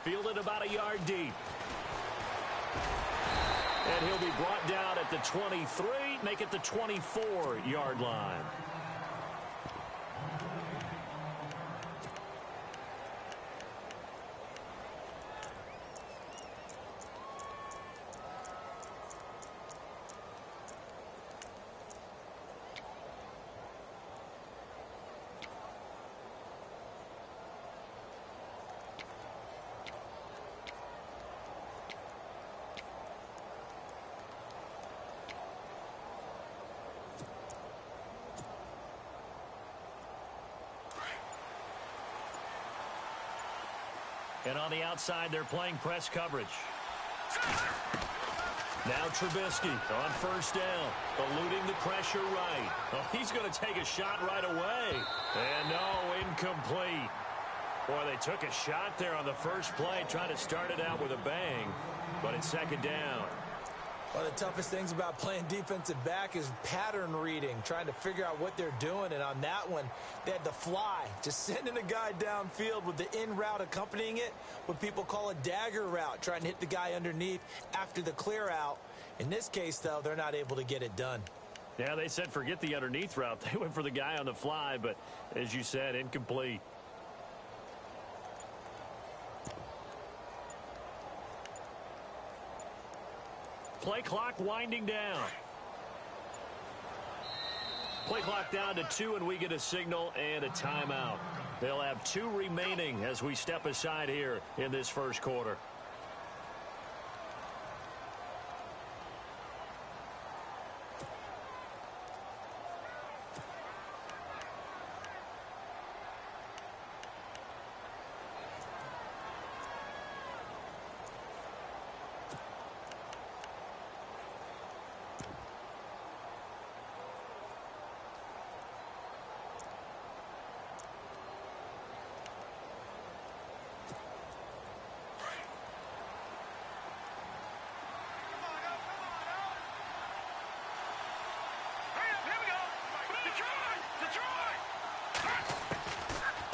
fielded about a yard deep. And he'll be brought down at the 23, make it the 24-yard line. And on the outside, they're playing press coverage. Now Trubisky on first down, eluding the pressure right. Oh, he's going to take a shot right away. And no, incomplete. Boy, they took a shot there on the first play, trying to start it out with a bang, but it's second down. One of the toughest things about playing defensive back is pattern reading, trying to figure out what they're doing. And on that one, they had the fly, just sending a guy downfield with the in route accompanying it, what people call a dagger route, trying to hit the guy underneath after the clear out. In this case, though, they're not able to get it done. Yeah, they said forget the underneath route. They went for the guy on the fly, but as you said, incomplete. Play clock winding down. Play clock down to 2, and we get a signal and a timeout. They'll have 2 remaining as we step aside here in this first quarter.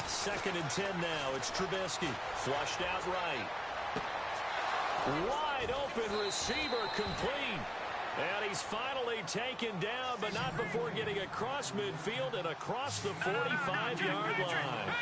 Second and 10 now. It's Trubisky. Flushed out right. Wide open receiver complete. And he's finally taken down, but not before getting across midfield and across the 45-yard line.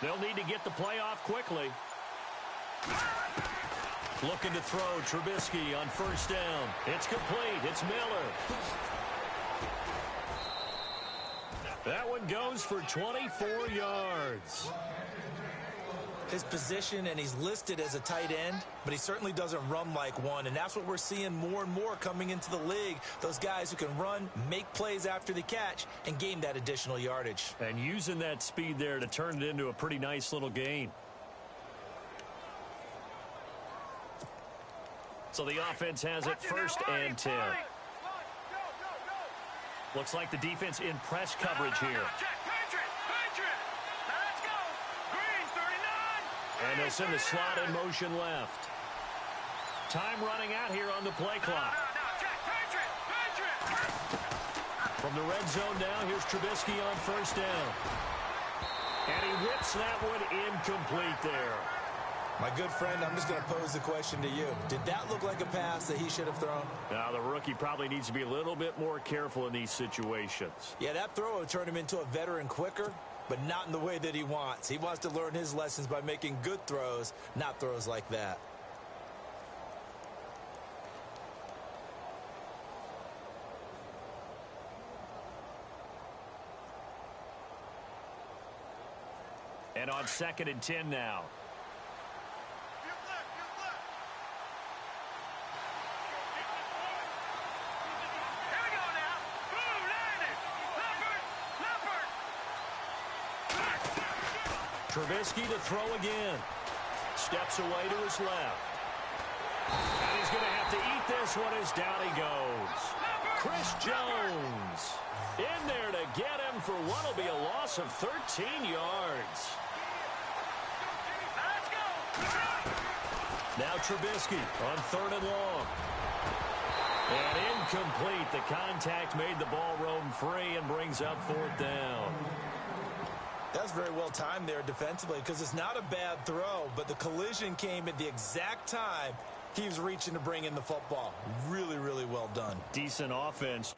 They'll need to get the play off quickly. Looking to throw, Trubisky on first down. It's complete. It's Miller. That one goes for 24 yards. His position, and he's listed as a tight end, but he certainly doesn't run like one, and that's what we're seeing more and more coming into the league. Those guys who can run, make plays after the catch, and gain that additional yardage. And using that speed there to turn it into a pretty nice little gain. So the offense has it first and 10. Looks like the defense in press coverage here. And they'll send the slot in motion left. Time running out here on the play clock. From the red zone now, here's Trubisky on first down. And he whips that one incomplete there. My good friend, I'm just going to pose the question to you. Did that look like a pass that he should have thrown? Now, the rookie probably needs to be a little bit more careful in these situations. Yeah, that throw would turn him into a veteran quicker, but not in the way that he wants. He wants to learn his lessons by making good throws, not throws like that. And on second and 10 now. Trubisky to throw again. steps away to his left. And he's going to have to eat this one as down he goes. Chris Jones in there to get him for what will be a loss of 13 yards. Now Trubisky on 3rd and long. And incomplete. The contact made the ball roam free and brings up 4th down. That's very well timed there defensively because it's not a bad throw, but the collision came at the exact time he was reaching to bring in the football. Really, really well done. Decent offense.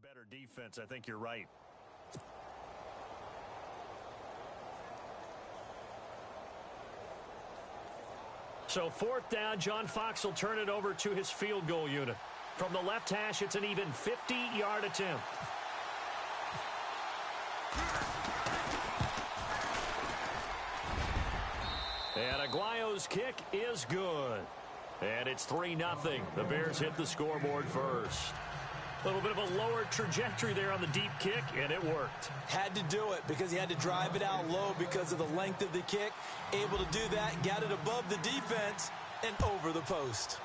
Better defense, I think you're right. So 4th down, John Fox will turn it over to his field goal unit. From the left hash, it's an even 50-yard attempt. And Aguayo's kick is good. And it's 3-0. The Bears hit the scoreboard first. A little bit of a lower trajectory there on the deep kick, and it worked. Had to do it because he had to drive it out low because of the length of the kick. Able to do that, got it above the defense and over the post.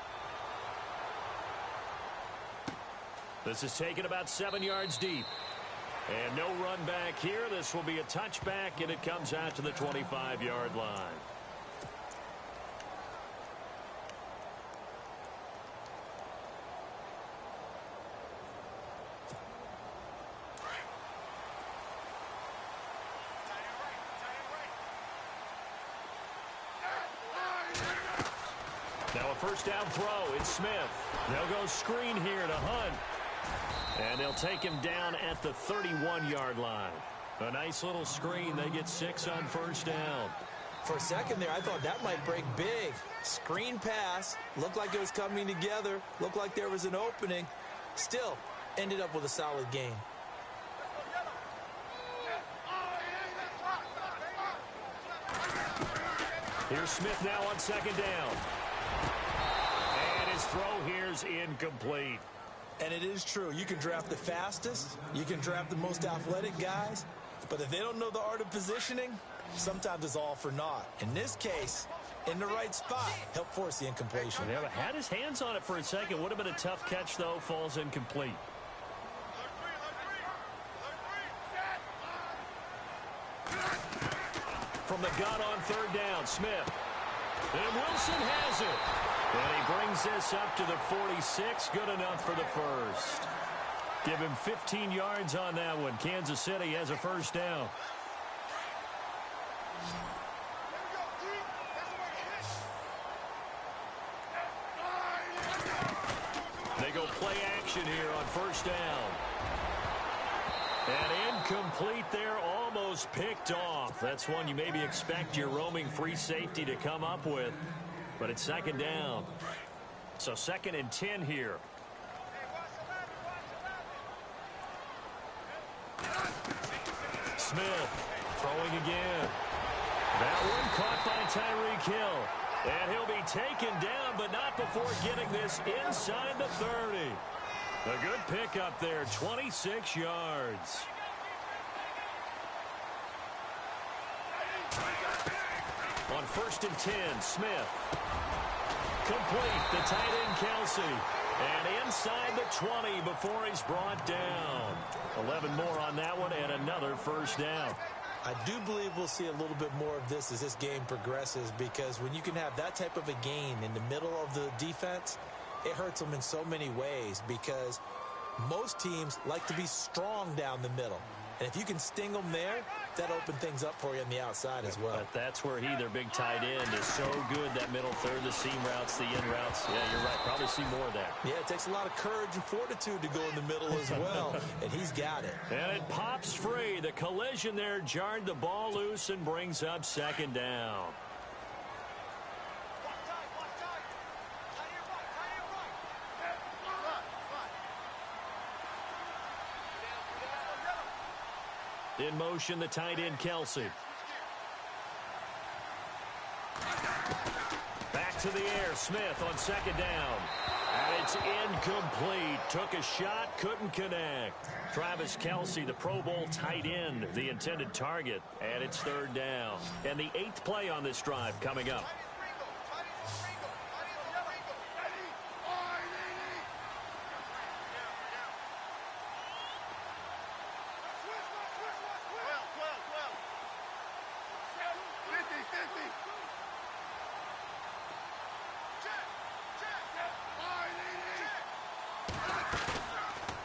This is taken about 7 yards deep. And no run back here. This will be a touchback, and it comes out to the 25-yard line. Now a first down throw. It's Smith. They'll go screen here to Hunt. And they'll take him down at the 31-yard line. A nice little screen. They get 6 on first down. For a second there, I thought that might break big. Screen pass. Looked like it was coming together. Looked like there was an opening. Still, ended up with a solid gain. Here's Smith now on 2nd down. And his throw here's incomplete. And it is true. You can draft the fastest. You can draft the most athletic guys. But if they don't know the art of positioning, sometimes it's all for naught. In this case, in the right spot, helped force the incompletion. Yeah, but had his hands on it for a second. Would have been a tough catch, though. Falls incomplete. From the gun on 3rd down, Smith. And Wilson has it. And he brings this up to the 46. Good enough for the first. Give him 15 yards on that one. Kansas City has a first down. They go play action here on first down. And incomplete there, almost picked off. That's one you maybe expect your roaming free safety to come up with. But it's 2nd down. So 2nd and 10 here. Smith throwing again. That one caught by Tyreek Hill. And he'll be taken down, but not before getting this inside the 30. A good pickup there, 26 yards. On 1st and 10, Smith. Complete, the tight end Kelsey. And inside the 20 before he's brought down. 11 more on that one and another first down. I do believe we'll see a little bit more of this as this game progresses, because when you can have that type of a gain in the middle of the defense, it hurts them in so many ways, because most teams like to be strong down the middle. And if you can sting them there, that'll open things up for you on the outside as well. But that's where he, their big tight end, is so good, that middle third, the seam routes, the in routes. Yeah, you're right. Probably see more of that. Yeah, it takes a lot of courage and fortitude to go in the middle as well, and he's got it. And it pops free. The collision there jarred the ball loose and brings up second down. In motion, the tight end, Kelsey. Back to the air, Smith on second down. And it's incomplete. Took a shot, couldn't connect. Travis Kelsey, the Pro Bowl tight end, the intended target. And it's third down. And the 8th play on this drive coming up.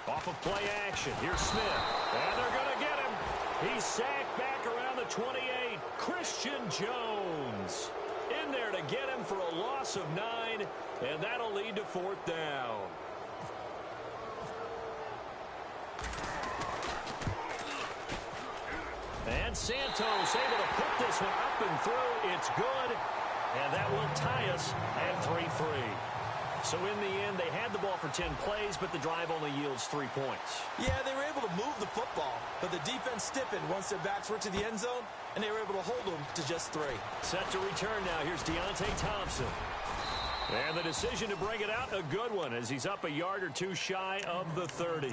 Off of play action. Here's Smith. And they're going to get him. He's sacked back around the 28. Christian Jones in there to get him for a loss of 9. And that'll lead to 4th down. And Santos able to put this one up and through. It's good. And that will tie us at 3-3. So in the end, they had the ball for 10 plays, but the drive only yields 3 points. Yeah, they were able to move the football, but the defense stiffened once their backs were to the end zone, and they were able to hold them to just 3. Set to return now. Here's Deontay Thompson. And the decision to bring it out, a good one, as he's up a yard or two shy of the 30.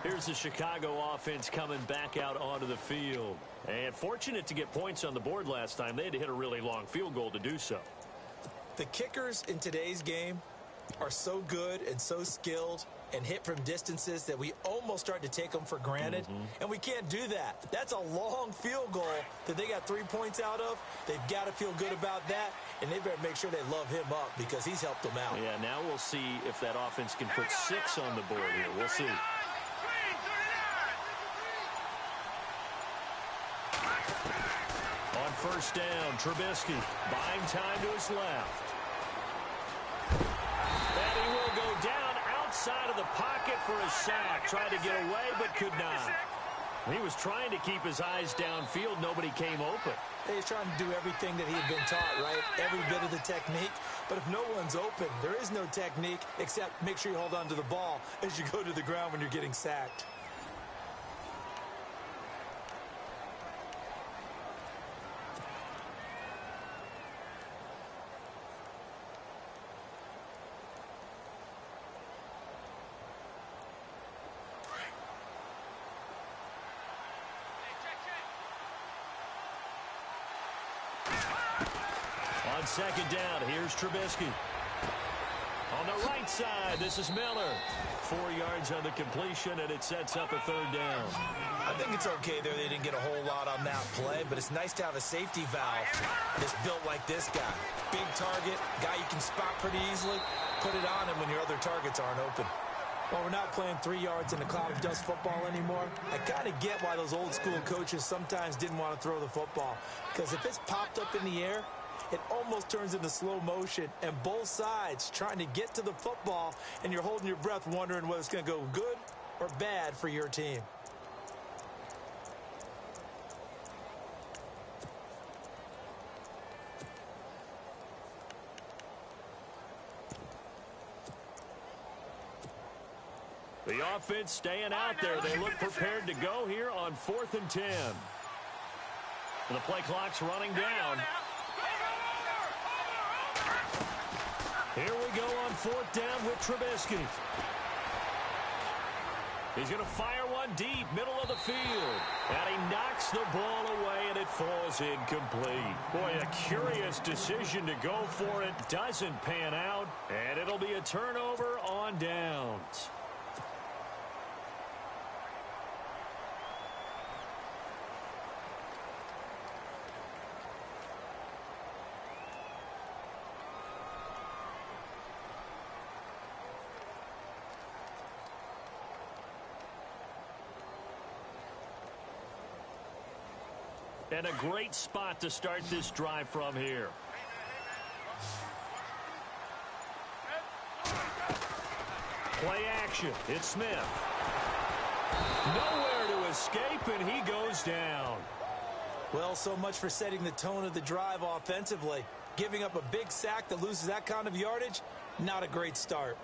Here's the Chicago offense coming back out onto the field. And fortunate to get points on the board last time. They had to hit a really long field goal to do so. The kickers in today's game are so good and so skilled and hit from distances that we almost start to take them for granted. And we can't do that. That's a long field goal that they got 3 points out of. They've got to feel good about that, and they better make sure they love him up because he's helped them out. Yeah, now we'll see if that offense can put 6 on the board here. We'll see. On first down, Trubisky buying time to his left. And he will go down outside of the pocket for a sack. Tried to get away, but could not. He was trying to keep his eyes downfield. Nobody came open. He's trying to do everything that he had been taught, right? Every bit of the technique. But if no one's open, there is no technique except make sure you hold on to the ball as you go to the ground when you're getting sacked. On second down, here's Trubisky. On the right side, this is Miller. 4 yards on the completion, and it sets up a third down. I think it's okay there. They didn't get a whole lot on that play, but it's nice to have a safety valve that's built like this guy. Big target, guy you can spot pretty easily. Put it on him when your other targets aren't open. Well, we're not playing 3 yards in a cloud of dust football anymore. I kind of get why those old school coaches sometimes didn't want to throw the football. Because if it's popped up in the air, it almost turns into slow motion, and both sides trying to get to the football, and you're holding your breath wondering whether it's going to go good or bad for your team. The offense staying out there. They look prepared to go here on 4th and 10. And the play clock's running down. Here we go on 4th down with Trubisky. He's going to fire one deep, middle of the field. And he knocks the ball away, and it falls incomplete. Boy, a curious decision to go for it. Doesn't pan out, and it'll be a turnover on downs. And a great spot to start this drive from here. Play action. It's Smith. Nowhere to escape, and he goes down. Well, so much for setting the tone of the drive offensively. Giving up a big sack that loses that kind of yardage, not a great start.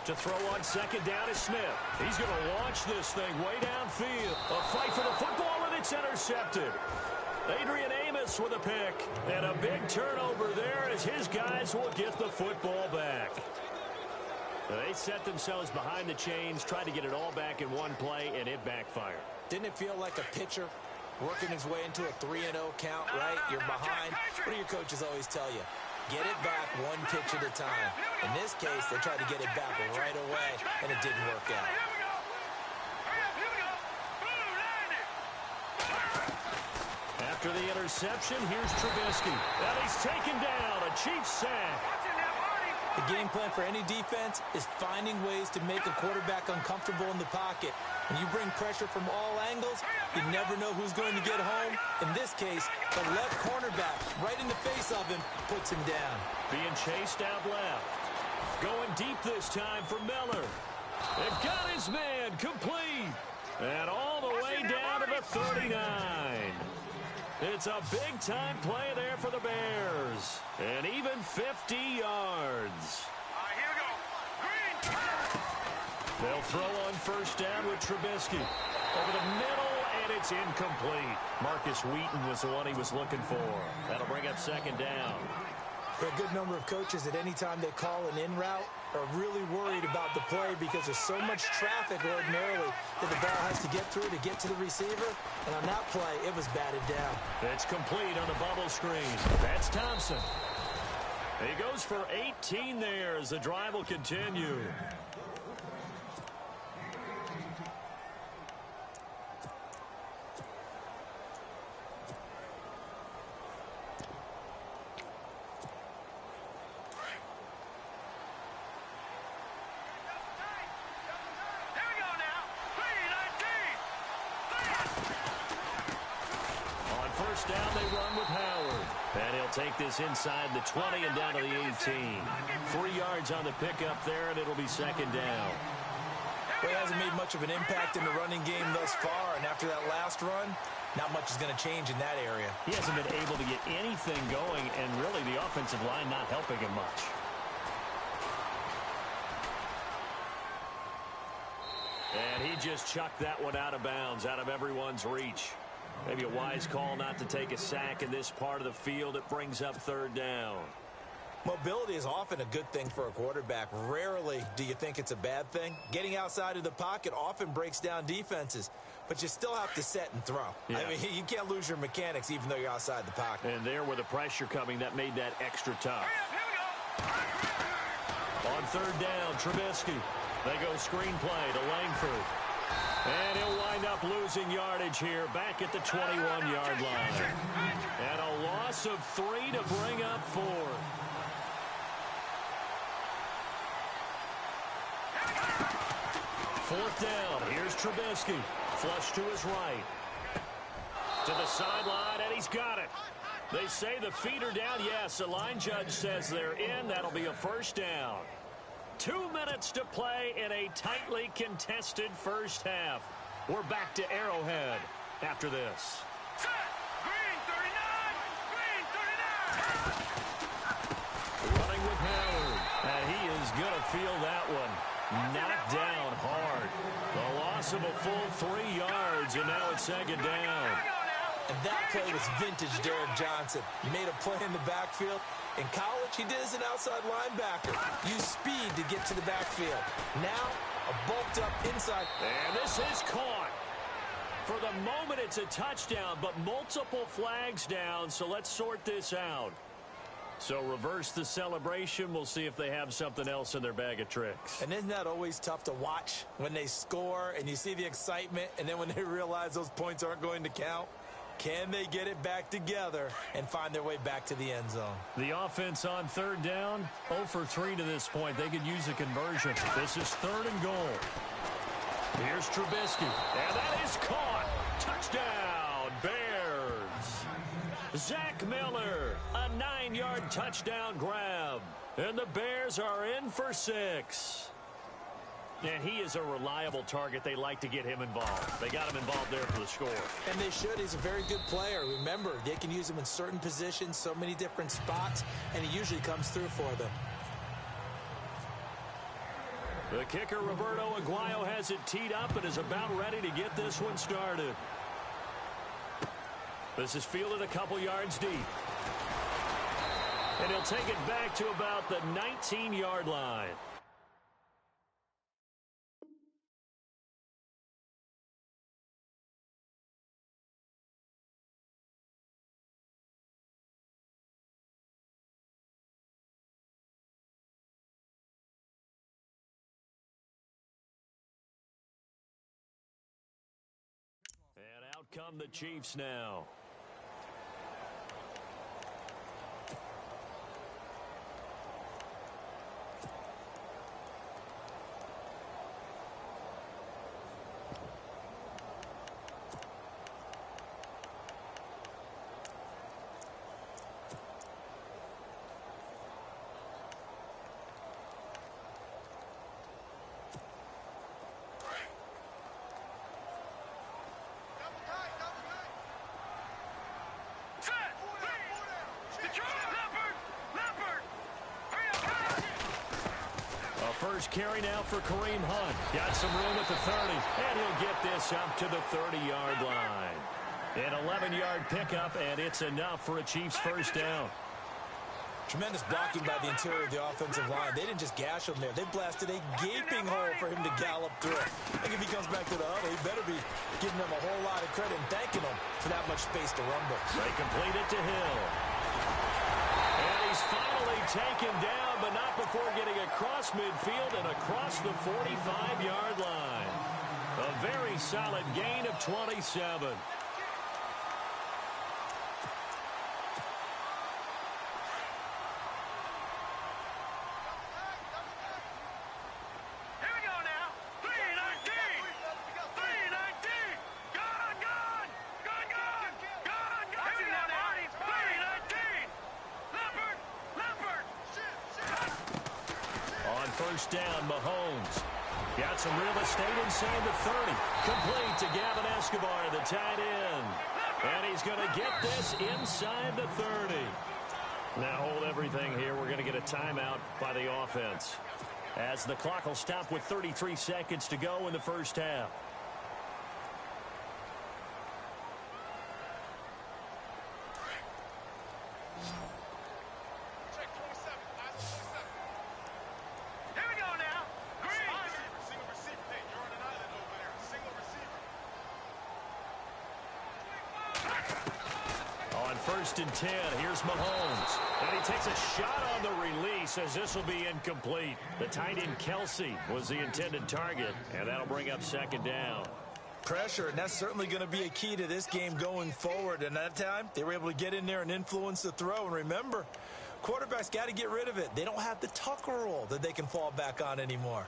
To throw on second down is Smith. He's going to launch this thing way downfield. A fight for the football, and it's intercepted. Adrian Amos with a pick. And a big turnover there as his guys will get the football back. They set themselves behind the chains, tried to get it all back in one play, and it backfired. Didn't it feel like a pitcher working his way into a 3-0 count, right? You're behind. What do your coaches always tell you? Get it back one pitch at a time. In this case, they tried to get it back right away, and it didn't work out. After the interception, here's Trubisky. And he's taken down. A Chiefs sack. The game plan for any defense is finding ways to make a quarterback uncomfortable in the pocket. When you bring pressure from all angles, you never know who's going to get home. In this case, the left cornerback, right in the face of him, puts him down. Being chased out left. Going deep this time for Miller. They've got his man complete. And all the way down to the 39. It's a big-time play there for the Bears. And even 50 yards. Here we go. Green. They'll throw on first down with Trubisky. Over the middle, and it's incomplete. Marcus Wheaton was the one he was looking for. That'll bring up second down. There are a good number of coaches at any time they call an in route are really worried about the play because there's so much traffic ordinarily that the ball has to get through to get to the receiver. And on that play, it was batted down. It's complete on the bubble screen. That's Thompson. He goes for 18 there as the drive will continue. Down they run with Howard. And he'll take this inside the 20 and down to the 18. 3 yards on the pickup there, and it'll be second down. Well, he hasn't made much of an impact in the running game thus far, and after that last run, not much is going to change in that area. He hasn't been able to get anything going, and really the offensive line not helping him much. And he just chucked that one out of bounds, out of everyone's reach. Maybe a wise call not to take a sack in this part of the field. It brings up third down. Mobility is often a good thing for a quarterback. Rarely do you think it's a bad thing. Getting outside of the pocket often breaks down defenses, but you still have to set and throw. Yeah. I mean, you can't lose your mechanics even though you're outside the pocket. And there with the pressure coming, that made that extra tough. On third down, Trubisky. They go screen play to Langford. And he'll wind up losing yardage here back at the 21-yard line. And a loss of 3 to bring up 4. Fourth down. Here's Trubisky. Flush to his right. To the sideline, and he's got it. They say the feet are down. Yes, the line judge says they're in. That'll be a first down. 2 minutes to play in a tightly contested first half. We're back to Arrowhead after this. Green 39! Green 39! Running with Howard. And he is going to feel that one. Knocked down hard. The loss of a full 3 yards, and now it's second down. And that play was vintage Derek Johnson. He made a play in the backfield. In college, he did as an outside linebacker. Use speed to get to the backfield. Now, a bulked up inside. And this is caught. For the moment, it's a touchdown, but multiple flags down, so let's sort this out. So reverse the celebration. We'll see if they have something else in their bag of tricks. And isn't that always tough to watch when they score and you see the excitement, and then when they realize those points aren't going to count? Can they get it back together and find their way back to the end zone? The offense on third down, 0 for 3 to this point. They could use a conversion. This is 3rd and goal. Here's Trubisky, and that is caught. Touchdown, Bears. Zach Miller, a 9-yard touchdown grab. And the Bears are in for 6. And he is a reliable target. They like to get him involved. They got him involved there for the score. And they should. He's a very good player. Remember, they can use him in certain positions, so many different spots, and he usually comes through for them. The kicker, Roberto Aguayo, has it teed up and is about ready to get this one started. This is fielded a couple yards deep. And he'll take it back to about the 19-yard line. And out come the Chiefs now. First carry now for Kareem Hunt. Got some room at the 30, and he'll get this up to the 30-yard line. An 11-yard pickup, and it's enough for a Chiefs first down. Tremendous blocking by the interior of the offensive line. They didn't just gash him there. They blasted a gaping hole for him to gallop through. I think if he comes back to the huddle, he better be giving them a whole lot of credit and thanking them for that much space to rumble. They complete it to Hill. And he's finally taken down, but not before getting across midfield and across the 45-yard line. A very solid gain of 27. First down, Mahomes. Got some real estate inside the 30. Complete to Gavin Escobar, the tight end. And he's going to get this inside the 30. Now hold everything here. We're going to get a timeout by the offense, as the clock will stop with 33 seconds to go in the first half. First and 10. Here's Mahomes. And he takes a shot on the release, as this will be incomplete. The tight end Kelsey was the intended target, and that'll bring up second down. Pressure, and that's certainly going to be a key to this game going forward. And that time, they were able to get in there and influence the throw. And remember, quarterbacks got to get rid of it. They don't have the Tucker rule that they can fall back on anymore.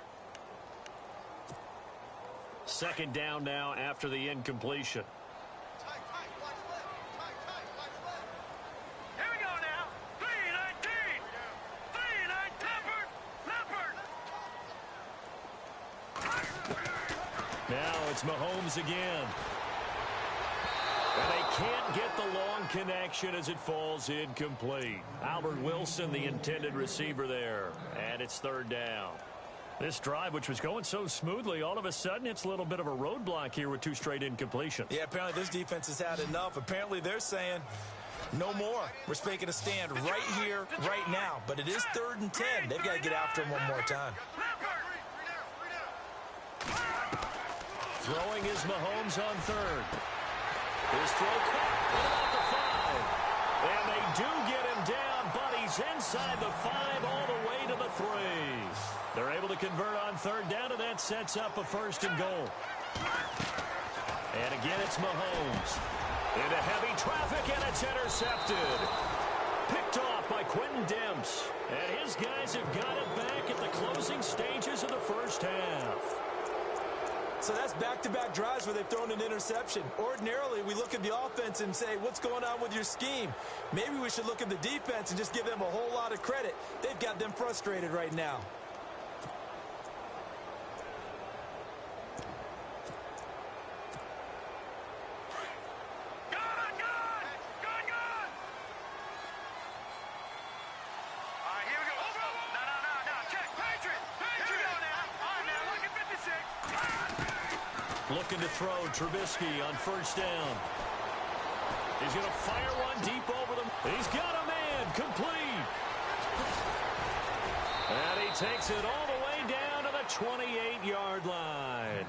Second down now after the incompletion. Now it's Mahomes again. And they can't get the long connection as it falls incomplete. Albert Wilson, the intended receiver there. And it's third down. This drive, which was going so smoothly, all of a sudden it's a little bit of a roadblock here with 2 straight incompletions. Yeah, apparently this defense has had enough. Apparently they're saying no more. We're making a stand right here, right now. But it is 3rd and 10. They've got to get after him one more time. Throwing is Mahomes on third. His throw caught. Put him at the 5. And they do get him down, but he's inside the 5 all the way to the 3. They're able to convert on third down, and that sets up a 1st and goal. And again, it's Mahomes. Into heavy traffic, and it's intercepted. Picked off by Quentin Demps. And his guys have got it back at the closing stages of the first half. So that's back-to-back drives where they've thrown an interception. Ordinarily, we look at the offense and say, what's going on with your scheme? Maybe we should look at the defense and just give them a whole lot of credit. They've got them frustrated right now. Looking to throw Trubisky on 1st down. He's going to fire one deep over them. He's got a man complete. And he takes it all the way down to the 28-yard line.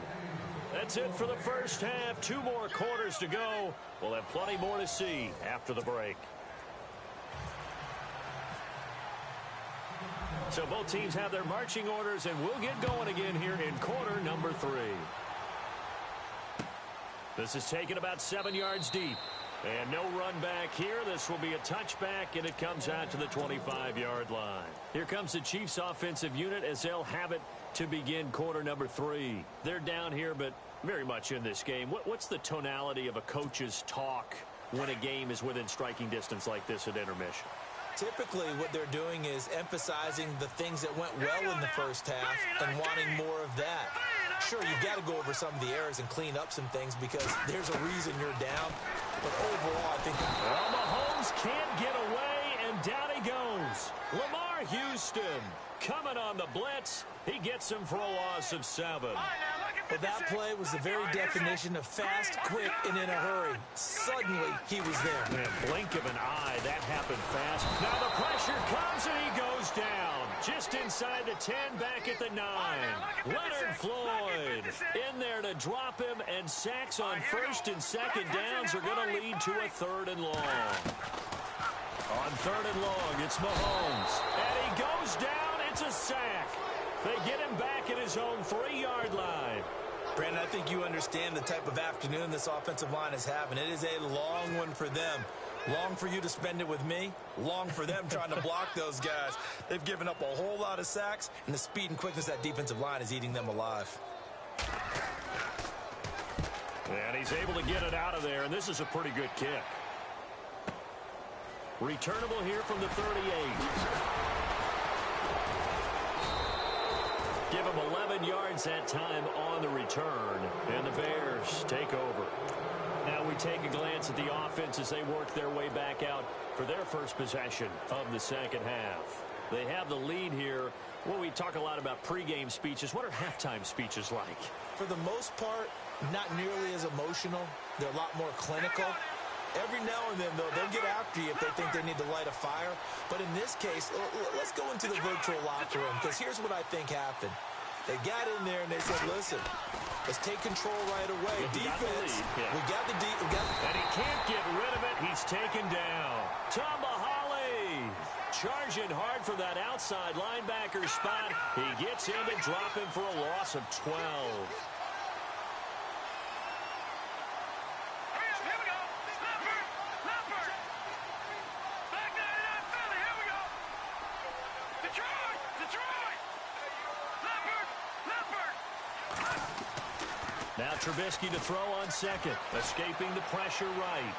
That's it for the first half. 2 more quarters to go. We'll have plenty more to see after the break. So both teams have their marching orders, and we'll get going again here in quarter number 3. This is taken about 7 yards deep. And no run back here. This will be a touchback, and it comes out to the 25-yard line. Here comes the Chiefs' offensive unit as they'll have it to begin quarter number 3. They're down here, but very much in this game. What's the tonality of a coach's talk when a game is within striking distance like this at intermission? Typically, what they're doing is emphasizing the things that went well in the first half and wanting more of that. Sure, you've got to go over some of the errors and clean up some things because there's a reason you're down. But overall, I think... Well, Mahomes can't get away, and down he goes. Lamar Houston coming on the blitz. He gets him for a loss of 7. But that play was the very definition of fast, quick, and in a hurry. Suddenly, he was there. Man, blink of an eye, that happened fast. Now the pressure comes, and he goes down. Just inside the 10, back at the 9. Leonard Floyd in there to drop him, and sacks on 1st and 2nd downs are going to lead to a 3rd and long. On 3rd and long, it's Mahomes. And he goes down. It's a sack. They get him back at his own 3-yard line. Brandon, I think you understand the type of afternoon this offensive line is having. It is a long one for them. Long for you to spend it with me. Long for them trying to block those guys. They've given up a whole lot of sacks, and the speed and quickness of that defensive line is eating them alive. And he's able to get it out of there, and this is a pretty good kick. Returnable here from the 38. Give him 11 yards that time on the return, and the Bears take over. Now we take a glance at the offense as they work their way back out for their first possession of the second half. They have the lead here. Well, we talk a lot about pregame speeches. What are halftime speeches like? For the most part, not nearly as emotional. They're a lot more clinical. Every now and then, though, they'll get after you if they think they need to light a fire. But in this case, let's go into the virtual locker room, because here's what I think happened. They got in there and they said, listen, let's take control right away. Defense, we got the deep. And he can't get rid of it. He's taken down. Tomahali charging hard for that outside linebacker spot. He gets in to drop him for a loss of 12. Now Trubisky to throw on 2nd, escaping the pressure right.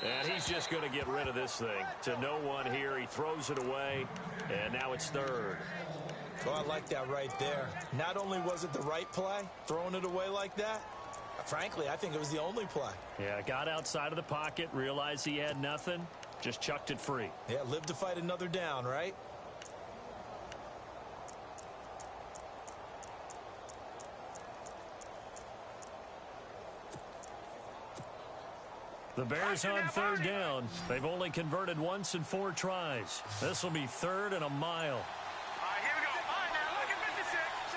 And he's just going to get rid of this thing. To no one here, he throws it away, and now it's 3rd. Oh, I like that right there. Not only was it the right play, throwing it away like that, frankly, I think it was the only play. Yeah, got outside of the pocket, realized he had nothing, just chucked it free. Yeah, live to fight another down, right? The Bears on 3rd down. They've only converted once in 4 tries. This will be 3rd and a mile. All right, here we go. All right, now look at 56.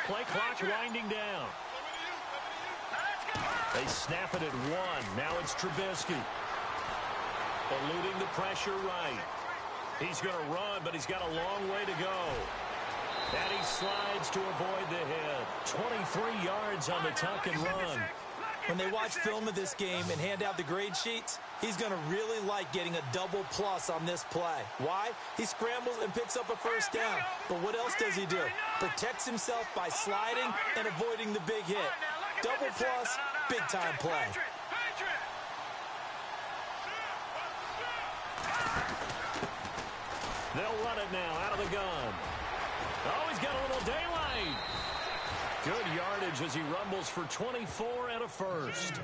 Play clock winding down. They snap it at 1. Now it's Trubisky. Eluding the pressure right. He's going to run, but he's got a long way to go. And he slides to avoid the hit. 23 yards on the tuck and run. When they watch film of this game and hand out the grade sheets, he's going to really like getting a double plus on this play. Why? He scrambles and picks up a first down. But what else does he do? Protects himself by sliding and avoiding the big hit. Double plus, big-time play. They'll run it now out of the gun. Oh, he's got a little daylight. Good yardage as he rumbles for 24 and a first.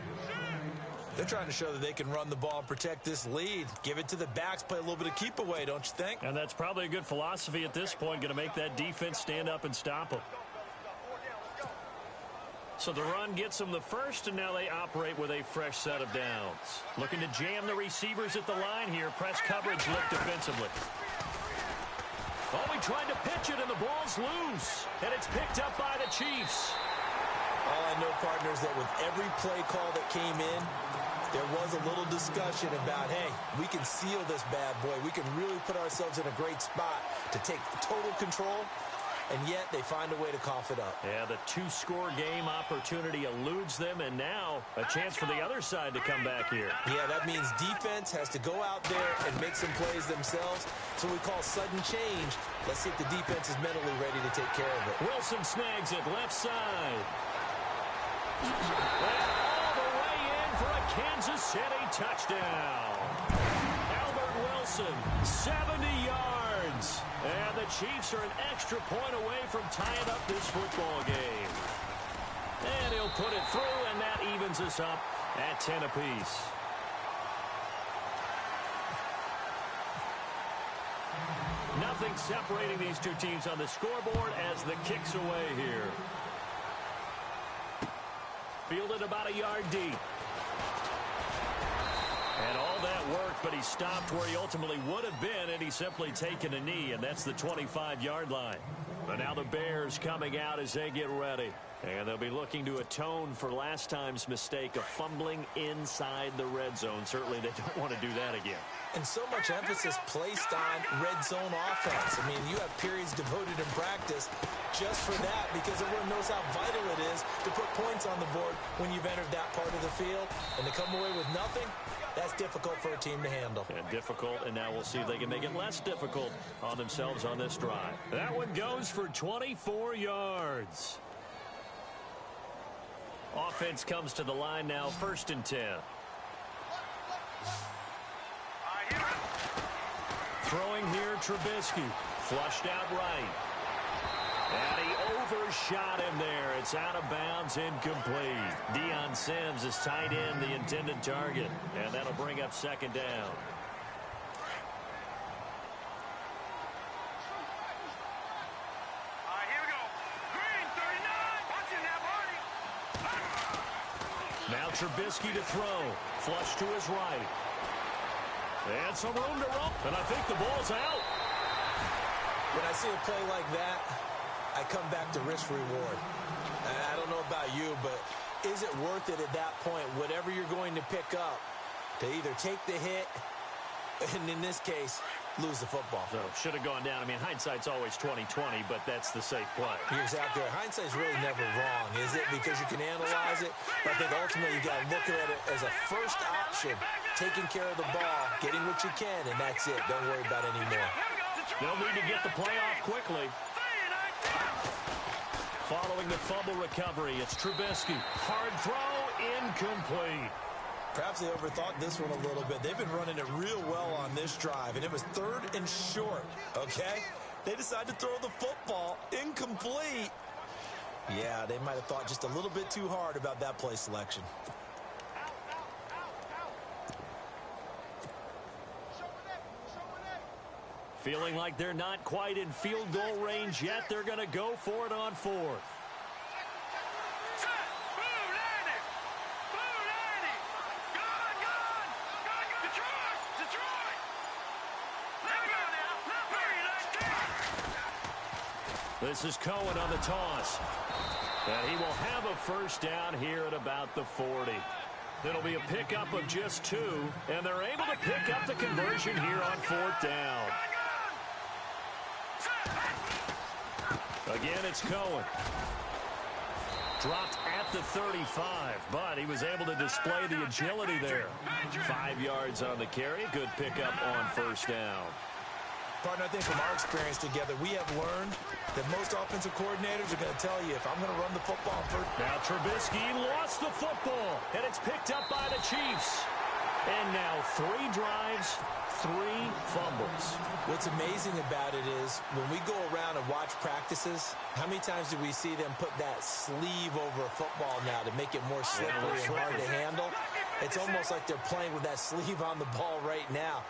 They're trying to show that they can run the ball and protect this lead. Give it to the backs, play a little bit of keep away, don't you think? And that's probably a good philosophy at this point, going to make that defense stand up and stop them. So the run gets them the first, and now they operate with a fresh set of downs. Looking to jam the receivers at the line here. Press coverage lift defensively. Oh, he tried to pitch it, and the ball's loose. And it's picked up by the Chiefs. All I know, partners, that with every play call that came in, there was a little discussion about, hey, we can seal this bad boy. We can really put ourselves in a great spot to take total control. And yet they find a way to cough it up. Yeah, the two-score game opportunity eludes them, and now a chance for the other side to come back here. Yeah, that means defense has to go out there and make some plays themselves. So we call sudden change. Let's see if the defense is mentally ready to take care of it. Wilson snags it left side. And all the way in for a Kansas City touchdown. Albert Wilson, 70 yards. And the Chiefs are an extra point away from tying up this football game. And he'll put it through, and that evens us up at 10 apiece. Nothing separating these two teams on the scoreboard as the kick's away here. Fielded about a yard deep. And all that worked, but he stopped where he ultimately would have been, and he's simply taken a knee, and that's the 25-yard line. But now the Bears coming out as they get ready. And they'll be looking to atone for last time's mistake of fumbling inside the red zone. Certainly they don't want to do that again. And so much emphasis placed on red zone offense. I mean, you have periods devoted in practice just for that because everyone knows how vital it is to put points on the board when you've entered that part of the field. And to come away with nothing, that's difficult for a team to handle. And difficult, and now we'll see if they can make it less difficult on themselves on this drive. That one goes for 24 yards. Offense comes to the line now, 1st and 10. Throwing here, Trubisky. Flushed out right. And he overshot him there. It's out of bounds, incomplete. Deion Sims is tight end, the intended target. And that'll bring up 2nd down. Here we go. Green, 39. Watching that party. Now Trubisky to throw. Flush to his right. And some room to run. And I think the ball's out. When I see a play like that, I come back to risk reward. I don't know about you, but is it worth it at that point, whatever you're going to pick up, to either take the hit, and in this case, lose the football? So should have gone down. I mean, hindsight's always 20/20, but that's the safe play. You're exactly right. Hindsight's really never wrong, is it? Because you can analyze it, but I think ultimately you got to look at it as a first option, taking care of the ball, getting what you can, and that's it. Don't worry about any more. They'll need to get the play off quickly. Following the fumble recovery, it's Trubisky. Hard throw, incomplete. Perhaps they overthought this one a little bit. They've been running it real well on this drive, and it was 3rd and short, okay? They decided to throw the football, incomplete. Yeah, they might have thought just a little bit too hard about that play selection. Feeling like they're not quite in field goal range yet. They're going to go for it on 4th. This is Cohen on the toss. And he will have a first down here at about the 40. It'll be a pickup of just 2, and they're able to pick up the conversion here on 4th down. Again, it's Cohen. Dropped at the 35, but he was able to display the agility there. 5 yards on the carry. Good pickup on first down. Partner, I think from our experience together, we have learned that most offensive coordinators are going to tell you, if I'm going to run the football first. Now Trubisky lost the football, and it's picked up by the Chiefs. And now 3 drives, 3 fumbles. What's amazing about it is when we go around and watch practices, how many times do we see them put that sleeve over a football now to make it more slippery and hard to handle? It's almost like they're playing with that sleeve on the ball right now.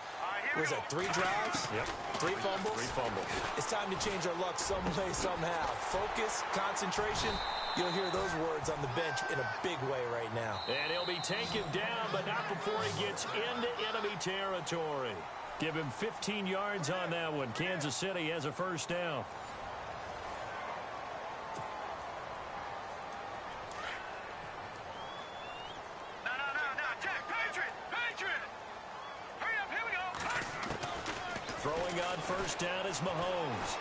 Was that 3 drives? Yep. 3 fumbles? 3 fumbles. It's time to change our luck some way, somehow. Focus, concentration. You'll hear those words on the bench in a big way right now. And he'll be taken down, but not before he gets into enemy territory. Give him 15 yards on that one. Kansas City has a first down. Throwing on first down is Mahomes.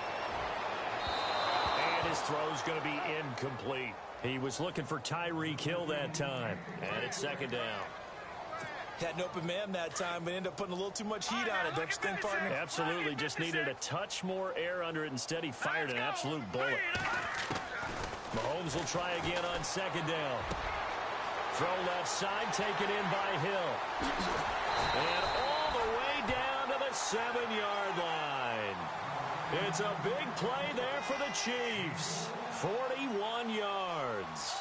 And his throw's going to be incomplete. He was looking for Tyreek Hill that time. And it's 2nd down. Had an open man that time, but ended up putting a little too much heat on it, don't you think, partner? Absolutely. Just needed a touch more air under it. Instead, he fired an absolute bullet. Mahomes will try again on 2nd down. Throw left side, taken in by Hill. And all the way down to the 7-yard line. It's a big play there for the Chiefs. 41 yards.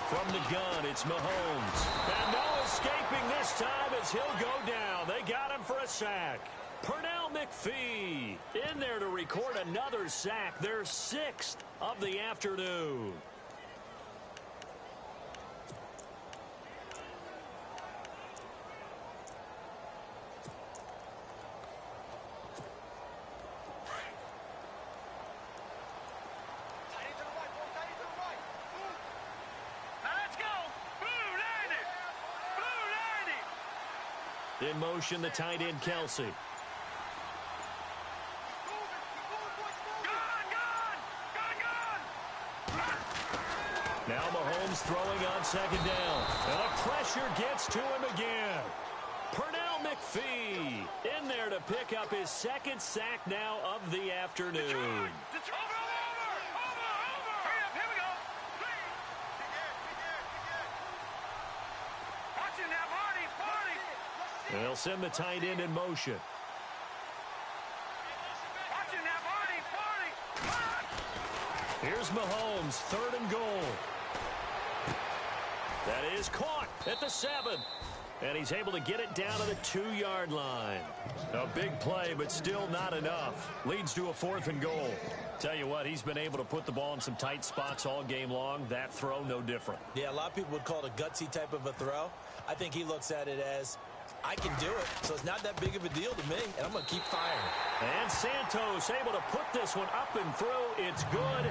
From the gun, it's Mahomes. And no escaping this time as he'll go down. They got him for a sack. Pernell McPhee in there to record another sack. Their 6th of the afternoon. In motion, the tight end, Kelsey. Now Mahomes throwing on 2nd down. And the pressure gets to him again. Pernell McPhee in there to pick up his 2nd sack now of the afternoon. And they'll send the tight end in motion. Here's Mahomes, 3rd and goal. That is caught at the 7. And he's able to get it down to the 2-yard line. A big play, but still not enough. Leads to a 4th and goal. Tell you what, he's been able to put the ball in some tight spots all game long. That throw, no different. Yeah, a lot of people would call it a gutsy type of a throw. I think he looks at it as, I can do it, so it's not that big of a deal to me, and I'm going to keep firing. And Santos able to put this one up and through. It's good.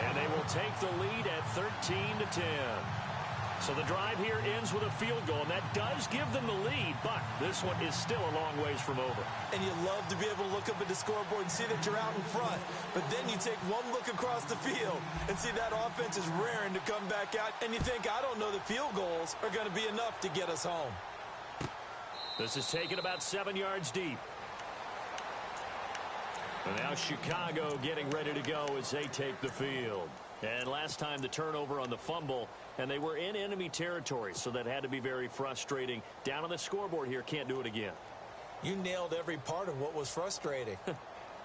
And they will take the lead at 13-10. So the drive here ends with a field goal, and that does give them the lead, but this one is still a long ways from over. And you love to be able to look up at the scoreboard and see that you're out in front, but then you take one look across the field and see that offense is raring to come back out, and you think, I don't know that field goals are going to be enough to get us home. This is taken about 7 yards deep. And now Chicago getting ready to go as they take the field. And last time the turnover on the fumble, and they were in enemy territory, so that had to be very frustrating. Down on the scoreboard here, can't do it again. You nailed every part of what was frustrating.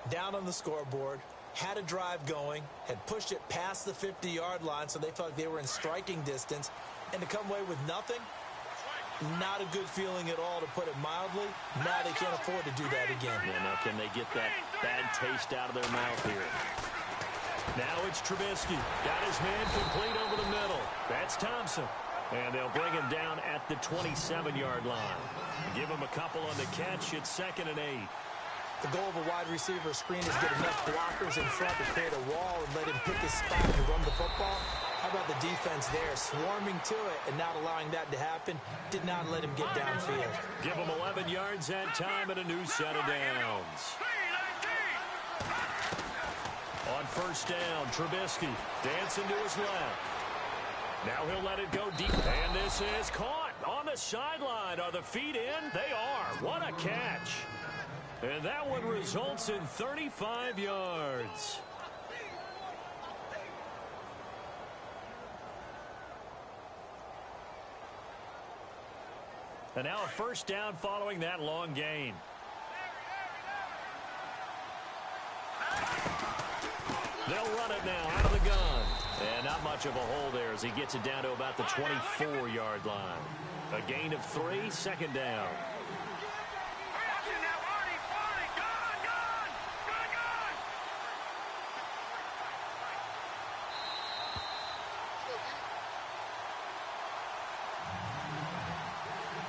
Down on the scoreboard, had a drive going, had pushed it past the 50-yard line, so they felt like they were in striking distance, and to come away with nothing, not a good feeling at all, to put it mildly. Now they can't afford to do that again. Yeah, now can they get that bad taste out of their mouth here? Now it's Trubisky. Got his man complete over the middle. That's Thompson. And they'll bring him down at the 27-yard line. Give him a couple on the catch. It's 2nd and 8. The goal of a wide receiver screen is get enough blockers in front to create a wall and let him pick his spot and run the football. How about the defense there, swarming to it and not allowing that to happen? Did not let him get downfield. Give him 11 yards that time and a new set of downs. On 1st down, Trubisky dancing to his left. Now he'll let it go deep. And this is caught on the sideline. Are the feet in? They are. What a catch. And that one results in 35 yards. And now a 1st down following that long gain. They'll run it now out of the gun. And not much of a hole there as he gets it down to about the 24-yard line. A gain of 3, 2nd down.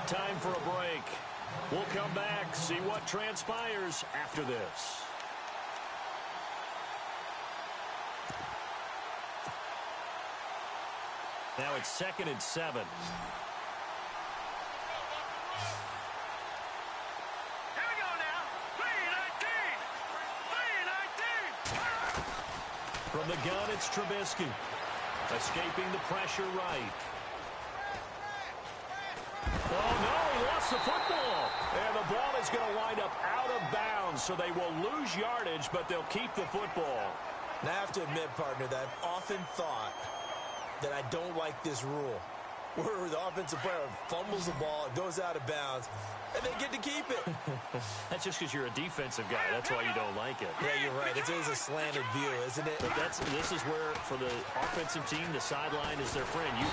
Time for a break. We'll come back, see what transpires after this. Now it's 2nd and 7. Here we go now. 3-19. From the gun, it's Trubisky. Escaping the pressure right. Oh, no, he lost the football. And the ball is going to wind up out of bounds, so they will lose yardage, but they'll keep the football. And I have to admit, partner, that I've often thought that I don't like this rule, where the offensive player fumbles the ball, it goes out of bounds, and they get to keep it. That's just because you're a defensive guy. That's why you don't like it. Yeah, you're right. It is a slanted view, isn't it? But this is where, for the offensive team, the sideline is their friend. And he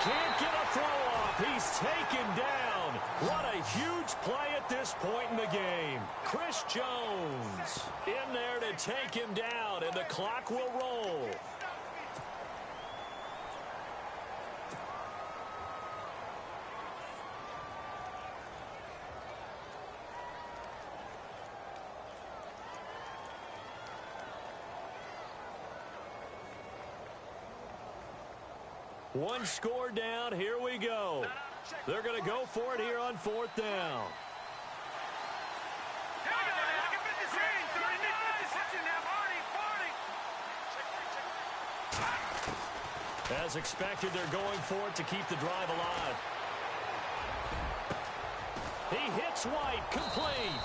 can't get a throw off. He's taken down. What a huge play at this point in the game. Chris Jones in there to take him down, and the clock will roll. One score down. Here we go. They're going to go for it here on 4th down. As expected, they're going for it to keep the drive alive. He hits White, complete.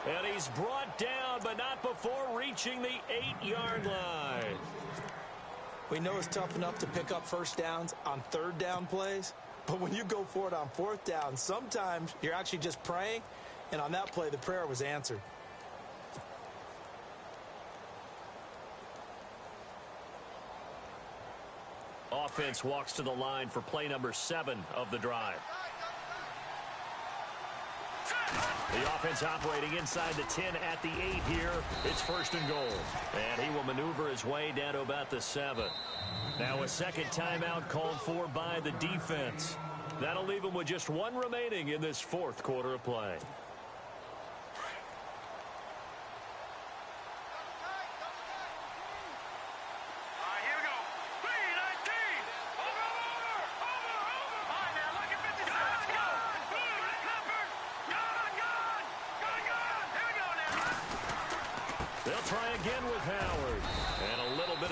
And he's brought down, but not before reaching the 8-yard line. We know it's tough enough to pick up 1st downs on 3rd down plays, but when you go for it on 4th down, sometimes you're actually just praying, and on that play, the prayer was answered. Offense walks to the line for play number 7 of the drive. The offense operating inside the 10 at the 8 here. It's 1st and goal. And he will maneuver his way down to about the 7. Now a 2nd timeout called for by the defense. That'll leave him with just 1 remaining in this 4th quarter of play.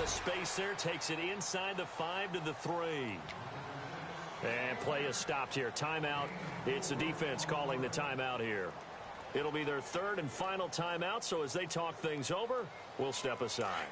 Space there, takes it inside the 5 to the 3. And play is stopped here. Timeout. It's the defense calling the timeout here. It'll be their 3rd and final timeout, so as they talk things over, we'll step aside.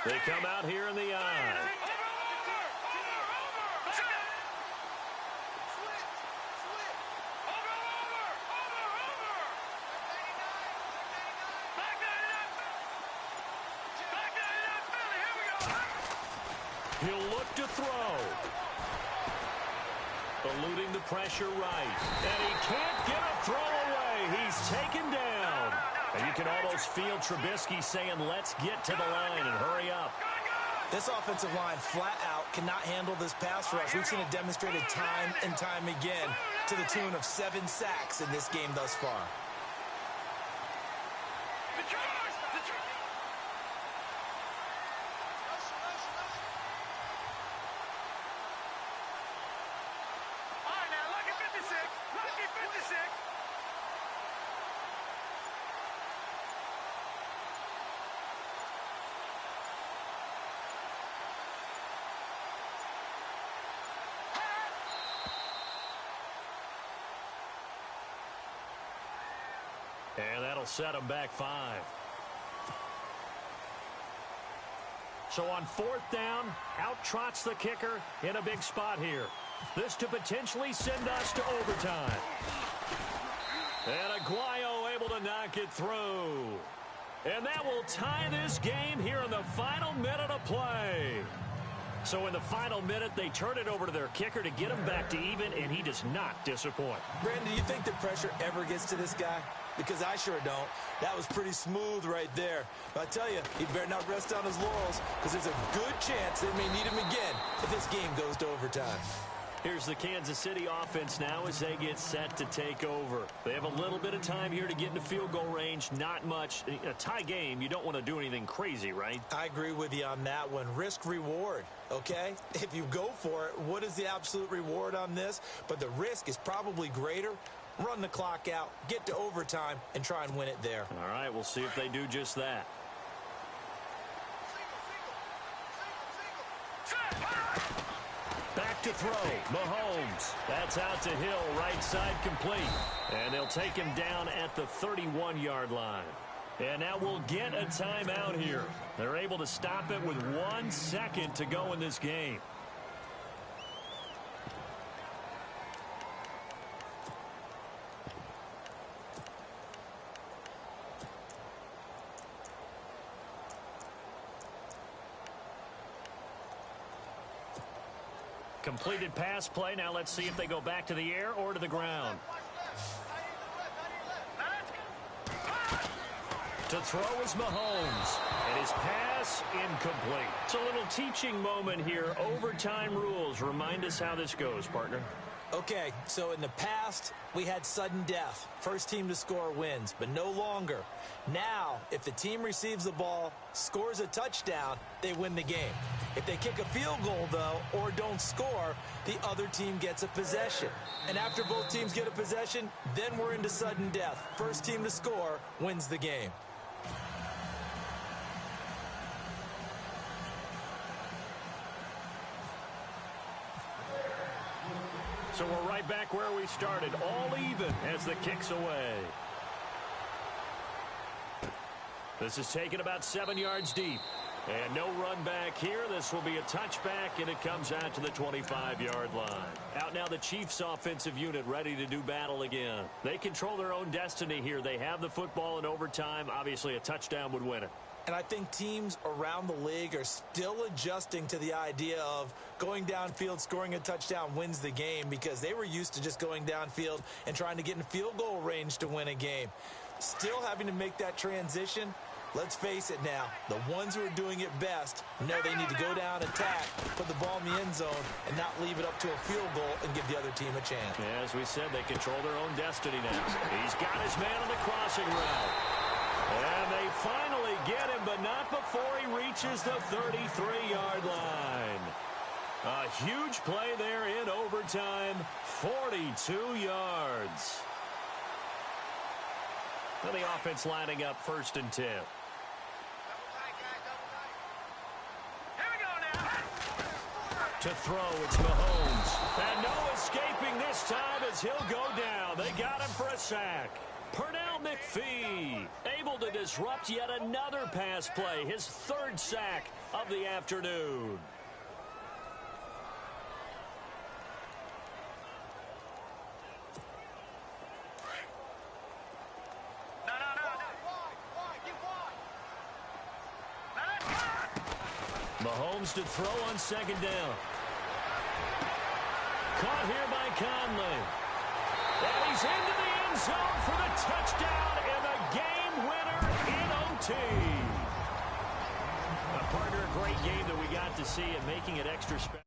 They come out here in the eye. throw. Eluding the pressure right. And he can't get a throw away. He's taken down. And you can almost feel Trubisky saying, let's get to the line and hurry up. This offensive line flat out cannot handle this pass rush. We've seen it demonstrated time and time again to the tune of 7 sacks in this game thus far. And that'll set him back 5. So on 4th down, out trots the kicker in a big spot here. This to potentially send us to overtime. And Aguayo able to knock it through. And that will tie this game here in the final minute of play. So in the final minute, they turn it over to their kicker to get him back to even, and he does not disappoint. Brandon, do you think the pressure ever gets to this guy? Because I sure don't. That was pretty smooth right there. But I tell you, he better not rest on his laurels, because there's a good chance they may need him again if this game goes to overtime. Here's the Kansas City offense now as they get set to take over. They have a little bit of time here to get into field goal range. Not much. In a tie game, you don't want to do anything crazy, right? I agree with you on that one. Risk-reward, okay? If you go for it, what is the absolute reward on this? But the risk is probably greater. Run the clock out, get to overtime, and try and win it there. All right, we'll see if they do just that. Back to throw, Mahomes. That's out to Hill, right side complete. And they'll take him down at the 31-yard line. And now we'll get a timeout here. They're able to stop it with 1 second to go in this game. Completed pass play. Now let's see if they go back to the air or to the ground. To throw is Mahomes. And his pass incomplete. It's a little teaching moment here. Overtime rules. Remind us how this goes, partner. Okay, so in the past, we had sudden death. First team to score wins, but no longer. Now, if the team receives the ball, scores a touchdown, they win the game. If they kick a field goal, though, or don't score, the other team gets a possession. And after both teams get a possession, then we're into sudden death. First team to score wins the game. So we're right back where we started, all even as the kick's away. This is taken about 7 yards deep. And no run back here. This will be a touchback, and it comes out to the 25-yard line. Out now the Chiefs' offensive unit ready to do battle again. They control their own destiny here. They have the football in overtime. Obviously, a touchdown would win it. And I think teams around the league are still adjusting to the idea of going downfield, scoring a touchdown wins the game, because they were used to just going downfield and trying to get in field goal range to win a game. Still having to make that transition. Let's face it now, the ones who are doing it best know they need to go down, attack, put the ball in the end zone, and not leave it up to a field goal and give the other team a chance. Yeah, as we said, they control their own destiny now. He's got his man on the crossing route. And they finally get him, but not before he reaches the 33-yard line. A huge play there in overtime, 42 yards. And the offense lining up 1st and 10. To throw, it's Mahomes. And no escaping this time as he'll go down. They got him for a sack. Pernell McPhee able to disrupt yet another pass play. His 3rd sack of the afternoon. Mahomes to throw on 2nd down. caught here by Conley. And he's into the end zone for the touchdown and the game winner in OT. Partner, a great game that we got to see and making it extra special.